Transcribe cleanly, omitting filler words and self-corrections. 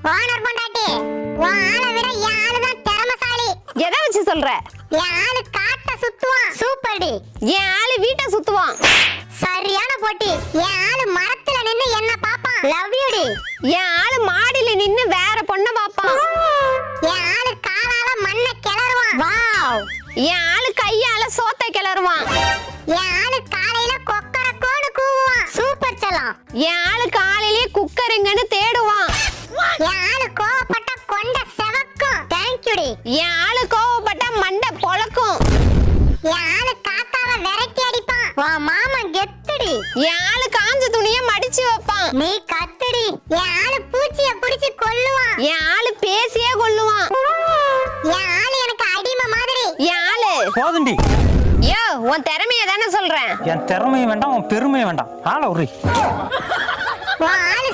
Owner பொண்டாட்டி, உன் ஆளை விட என் ஆளு தான் திறமைசாலி. எதை வச்சு சொல்ற? என் ஆளு காட்ட சுத்துவான். Super D. என் ஆளு வீட்டை சுத்துவான். சரியான போட்டி. என் ஆளு மரத்துல நின்னு என்ன பாப்பான். லவ் யூ டி. என் ஆளு மாடியில நின்னு வேற பொண்ண பாப்பான். என் ஆளு காலால மண்ணை கிளறுவான். வாவ். என் ஆளு கையால சோத்தை கிளறுவான். என் ஆளு காலையில கொக்கரக்கோன்னு கூவுவான். சூப்பர் செல்லம். என் ஆளு காலையிலே குக்கருங்கன்னு தேடுவான். என் ஆளு கோவப்பட்ட கொண்ட செவக்கும். தேங்க் யூ டி. என் ஆளு கோவப்பட்டா மண்டை பொளக்கும். என் ஆளு காத்தாவை விரட்டி அடிப்பான். உன் மாமன் கெத்துடி. என் ஆளு காஞ்ச துணிய மடிச்சு வைப்பான். நீ கத்துடி. என் ஆளு பூச்சிய புடிச்சு கொல்லுவான். என் ஆளு பேசியே கொல்லுவான். என் ஆளு எனக்கு அடிமை மாதிரி. என் ஆளு போதுண்டி. யோ, உன் திறமைய தானே சொல்றேன். என் திறமையும் வேண்டாம், உன் பெருமையும் வேண்டாம். ஆள உரி. உன் ஆளு